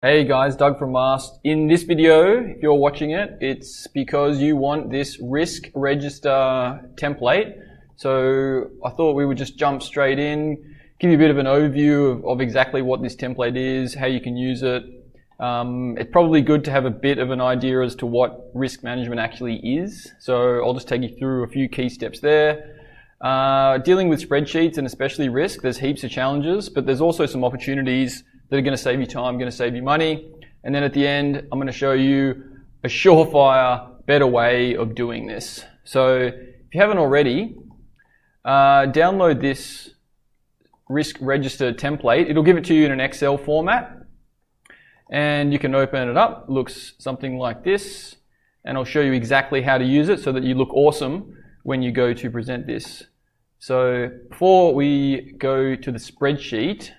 Hey guys, Doug from Mastt. In this video, if you're watching it, it's because you want this risk register template. So I thought we would just jump straight in, give you a bit of an overview of exactly what this template is, how you can use it. It's probably good to have a bit of an idea as to what risk management actually is. So I'll just take you through a few key steps there. Dealing with spreadsheets and especially risk, there's heaps of challenges, but there's also some opportunities that are going to save you time, going to save you money. And then at the end, I'm going to show you a surefire, better way of doing this. So if you haven't already, download this risk register template. It'll give it to you in an Excel format. And you can open it up. It looks something like this. And I'll show you exactly how to use it so that you look awesome when you go to present this. So before we go to the spreadsheet,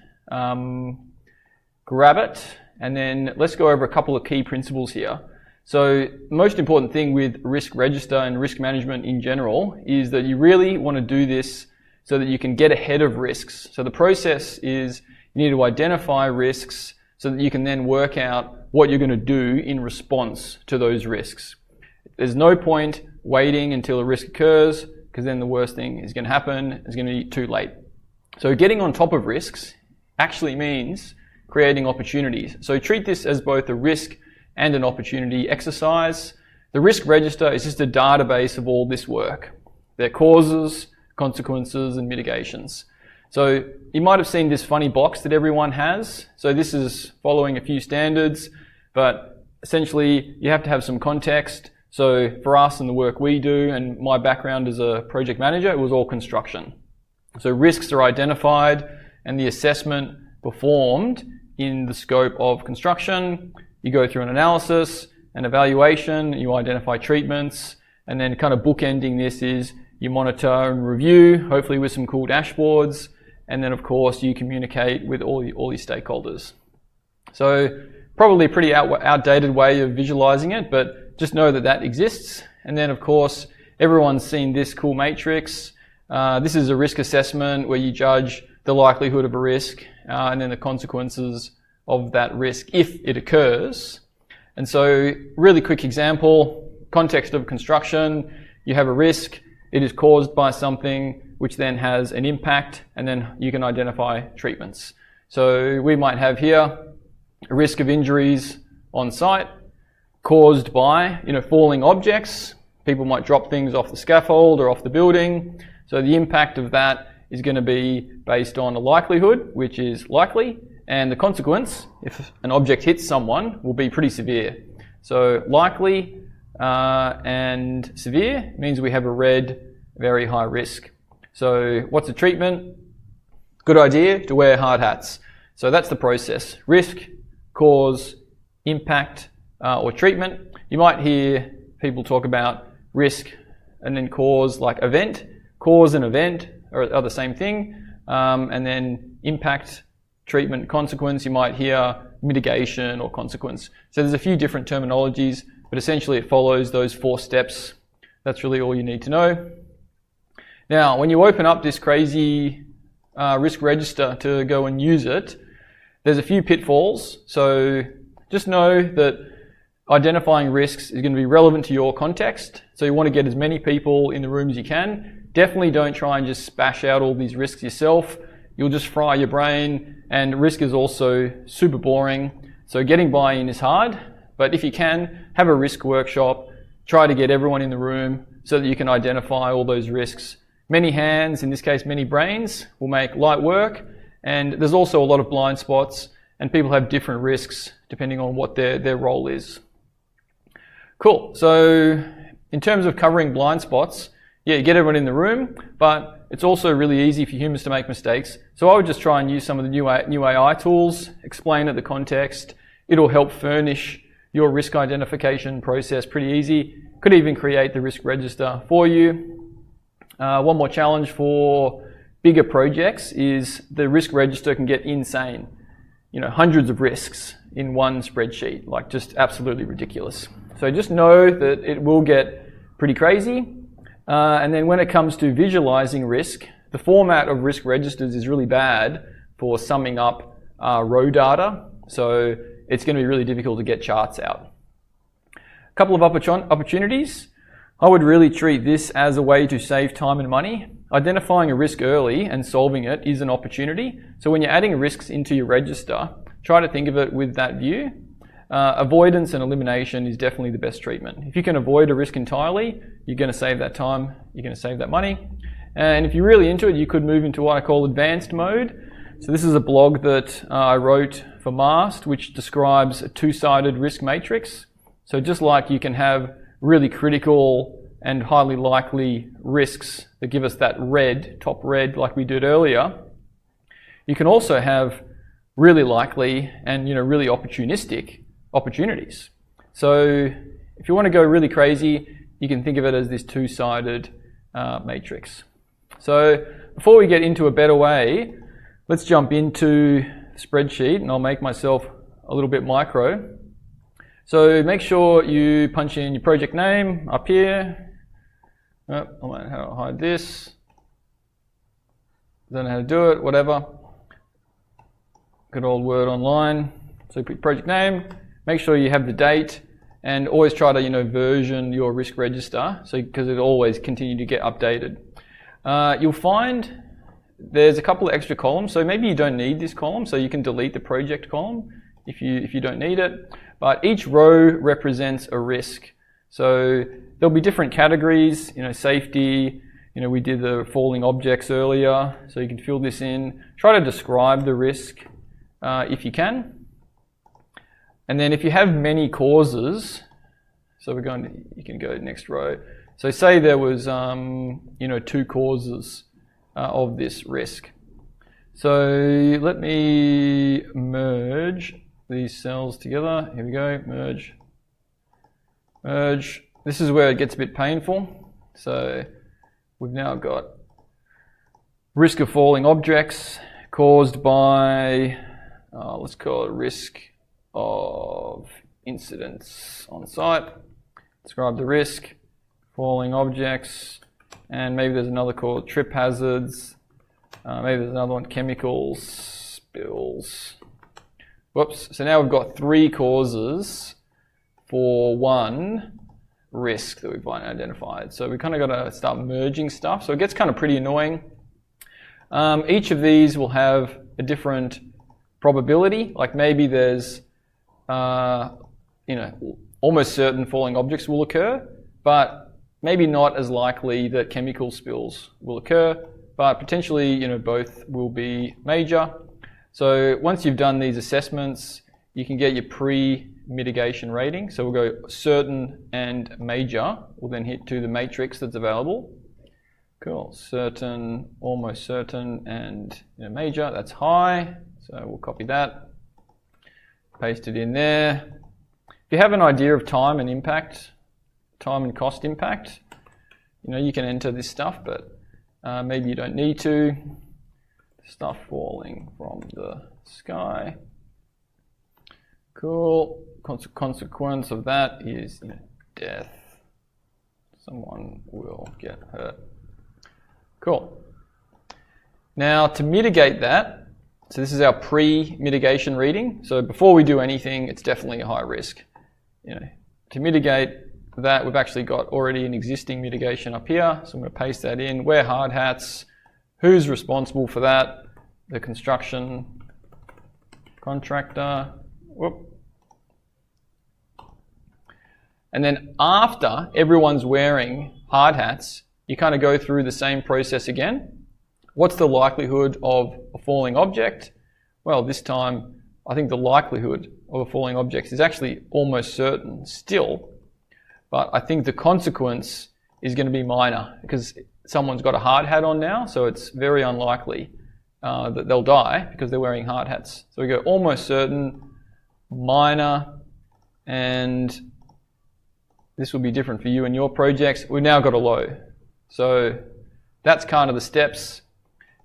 grab it, and then let's go over a couple of key principles here. So the most important thing with risk register and risk management in general is that you really want to do this so that you can get ahead of risks. So the process is you need to identify risks so that you can then work out what you're going to do in response to those risks. There's no point waiting until a risk occurs, because then the worst thing is going to happen. It's going to be too late. So getting on top of risks actually means creating opportunities. So treat this as both a risk and an opportunity exercise. The risk register is just a database of all this work. Their causes, consequences, and mitigations. So you might have seen this funny box that everyone has. So this is following a few standards, but essentially you have to have some context. So for us and the work we do, and my background as a project manager, it was all construction. So risks are identified and the assessment performed in the scope of construction. You go through an analysis, an evaluation, you identify treatments, and then kind of bookending this is you monitor and review, hopefully with some cool dashboards, and then of course you communicate with all your stakeholders. So probably a pretty outdated way of visualizing it, but just know that that exists. And then of course everyone's seen this cool matrix. This is a risk assessment where you judge the likelihood of a risk and then the consequences of that risk if it occurs. And so really quick example, context of construction, you have a risk, it is caused by something which then has an impact, and then you can identify treatments. So we might have here a risk of injuries on site caused by falling objects. People might drop things off the scaffold or off the building. So the impact of that is going to be based on a likelihood, which is likely, and the consequence, if an object hits someone, will be pretty severe. So likely and severe means we have a red, very high risk. So what's the treatment? Good idea to wear hard hats. So that's the process. Risk, cause, impact, or treatment. You might hear people talk about risk and then cause, like event. Cause and event are the same thing. And then impact, treatment, consequence, you might hear mitigation or consequence. So there's a few different terminologies, but essentially it follows those 4 steps. That's really all you need to know. Now, when you open up this crazy risk register to go and use it, there's a few pitfalls. So just know that identifying risks is going to be relevant to your context. So you want to get as many people in the room as you can. Definitely don't try and just spash out all these risks yourself. You'll just fry your brain, and risk is also super boring. So getting buy-in is hard, but if you can, have a risk workshop, try to get everyone in the room so that you can identify all those risks. Many hands, in this case many brains, will make light work, and there's also a lot of blind spots, and people have different risks depending on what their role is. Cool, so in terms of covering blind spots, yeah, you get everyone in the room, but it's also really easy for humans to make mistakes. So I would just try and use some of the new AI tools, explain it the context. It'll help furnish your risk identification process pretty easy. Could even create the risk register for you. One more challenge for bigger projects is the risk register can get insane. Hundreds of risks in one spreadsheet, like just absolutely ridiculous. So just know that it will get pretty crazy. And then when it comes to visualizing risk, the format of risk registers is really bad for summing up raw data. So it's going to be really difficult to get charts out. A couple of opportunities. I would really treat this as a way to save time and money. Identifying a risk early and solving it is an opportunity. So when you're adding risks into your register, try to think of it with that view. Avoidance and elimination is definitely the best treatment. If you can avoid a risk entirely, you're going to save that time, you're going to save that money. And if you're really into it, you could move into what I call advanced mode. So this is a blog that I wrote for Mastt, which describes a two-sided risk matrix. So just like you can have really critical and highly likely risks that give us that red, top red, like we did earlier, you can also have really likely and really opportunistic opportunities. So if you want to go really crazy, you can think of it as this two-sided matrix. So before we get into a better way, let's jump into the spreadsheet, and I'll make myself a little bit micro. So make sure you punch in your project name up here. Oh, I might have to hide this. Don't know how to do it, whatever. Good old Word Online. So put your project name, make sure you have the date, and always try to version your risk register, so because it'll always continue to get updated. You'll find there's a couple of extra columns, so maybe you don't need this column, so you can delete the project column if you don't need it. But each row represents a risk. So there'll be different categories, safety, we did the falling objects earlier, so you can fill this in. Try to describe the risk if you can. And then if you have many causes, so you can go next row. So say there was, 2 causes of this risk. So let me merge these cells together. Here we go, merge. This is where it gets a bit painful. So we've now got risk of falling objects caused by, let's call it risk of incidents on site. Describe the risk, falling objects, and maybe there's another called trip hazards. Maybe there's another one, chemicals, spills. Whoops, so now we've got 3 causes for 1 risk that we've identified. So we kind of got to start merging stuff. So it gets kind of pretty annoying. Each of these will have a different probability. Like maybe there's, almost certain falling objects will occur, but maybe not as likely that chemical spills will occur, but potentially, both will be major. So once you've done these assessments, you can get your pre-mitigation rating. So we'll go certain and major. We'll then hit to the matrix that's available. Cool, certain, almost certain, and major, that's high. So we'll copy that, paste it in there. If you have an idea of time and impact, time and cost impact, you can enter this stuff, but maybe you don't need to. Stuff falling from the sky. Cool. Consequence of that is death. Someone will get hurt. Cool. Now to mitigate that, so this is our pre-mitigation reading. So before we do anything, it's definitely a high risk. To mitigate that, we've actually got already an existing mitigation up here. So I'm going to paste that in. Wear hard hats. Who's responsible for that? The construction contractor. Whoop. And then after everyone's wearing hard hats, you kind of go through the same process again. What's the likelihood of a falling object? Well, this time, I think the likelihood of a falling object is actually almost certain still, but I think the consequence is going to be minor because someone's got a hard hat on now, so it's very unlikely that they'll die because they're wearing hard hats. So we go almost certain, minor, and this will be different for you and your projects. We've now got a low. So that's kind of the steps.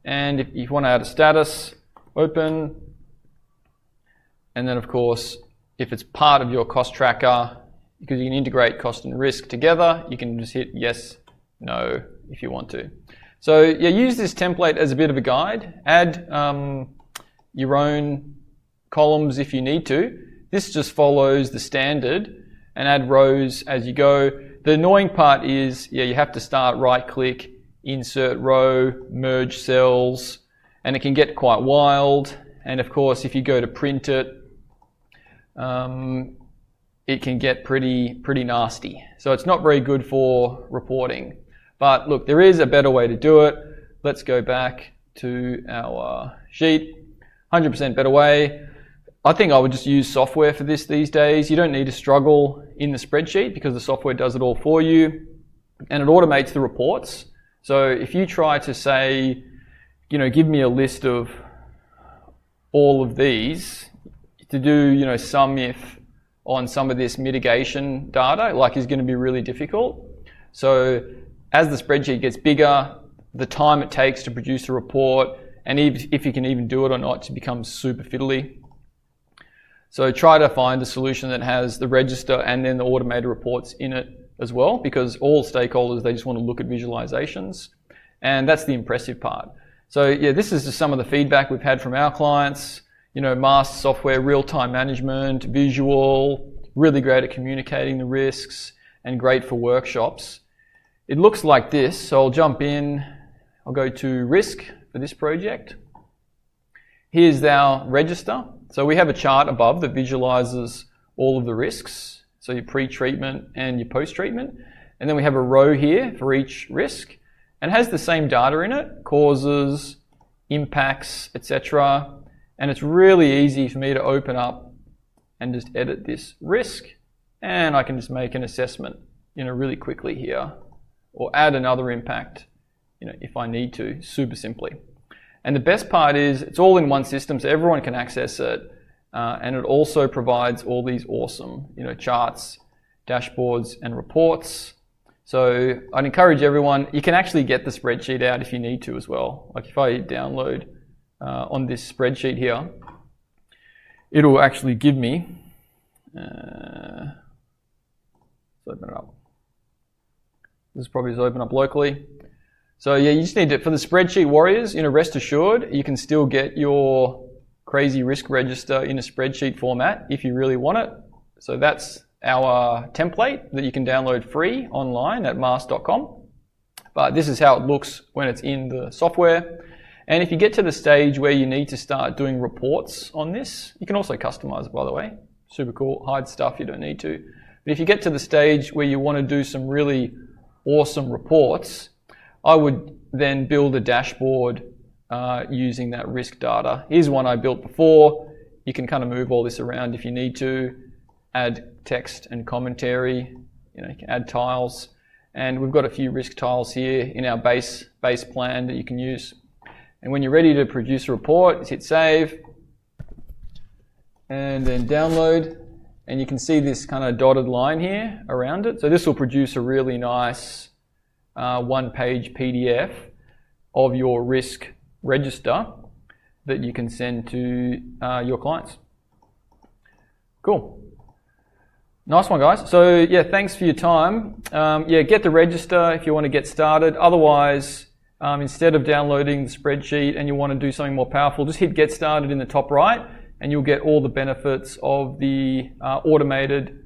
And if you want to add a status, open. And then of course, if it's part of your cost tracker, because you can integrate cost and risk together, you can just hit yes, no, if you want to. So yeah, use this template as a bit of a guide. Add your own columns if you need to. This just follows the standard and add rows as you go. The annoying part is, yeah, you have to start right click, insert row, merge cells, and it can get quite wild. And of course, if you go to print it, it can get pretty nasty. So it's not very good for reporting. But look, there is a better way to do it. Let's go back to our sheet. 100% better way. I think I would just use software for this these days. You don't need to struggle in the spreadsheet because the software does it all for you, and it automates the reports. So if you try to say, give me a list of all of these to do, sum if on some of this mitigation data, is going to be really difficult. So as the spreadsheet gets bigger, the time it takes to produce a report, and if you can even do it or not, it becomes super fiddly. So try to find a solution that has the register and then the automated reports in it as well, because all stakeholders, they just want to look at visualizations. And that's the impressive part. So yeah, this is just some of the feedback we've had from our clients. Mastt software, real-time management, visual, really great at communicating the risks, and great for workshops. It looks like this, so I'll jump in. I'll go to risk for this project. Here's our register. So we have a chart above that visualizes all of the risks. So your pre-treatment and your post-treatment. And then we have a row here for each risk. And it has the same data in it, causes, impacts, etc. And it's really easy for me to open up and just edit this risk. And I can just make an assessment, really quickly here. Or add another impact, if I need to, super simply. And the best part is it's all in one system, so everyone can access it. And it also provides all these awesome, charts, dashboards, and reports. So I'd encourage everyone, you can actually get the spreadsheet out if you need to as well. Like if I download on this spreadsheet here, it'll actually give me, let's open it up. This probably is open up locally. So yeah, you just need to, for the spreadsheet warriors, rest assured, you can still get your crazy risk register in a spreadsheet format if you really want it. So that's our template that you can download free online at mastt.com. But this is how it looks when it's in the software. And if you get to the stage where you need to start doing reports on this, you can also customize it, by the way. Super cool, hide stuff you don't need to. But if you get to the stage where you want to do some really awesome reports, I would then build a dashboard using that risk data. Here's one I built before. You can kind of move all this around if you need to, add text and commentary, you can add tiles. And we've got a few risk tiles here in our base plan that you can use. And when you're ready to produce a report, just hit save and then download. And you can see this kind of dotted line here around it. So this will produce a really nice one-page PDF of your risk register that you can send to your clients. Cool. Nice one, guys. So yeah, thanks for your time. Yeah, get the register if you want to get started. Otherwise, instead of downloading the spreadsheet and you want to do something more powerful, just hit get started in the top right and you'll get all the benefits of the automated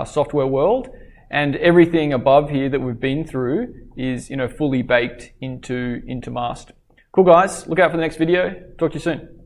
software world. And everything above here that we've been through is, fully baked into Mastt. Cool, guys. Look out for the next video. Talk to you soon.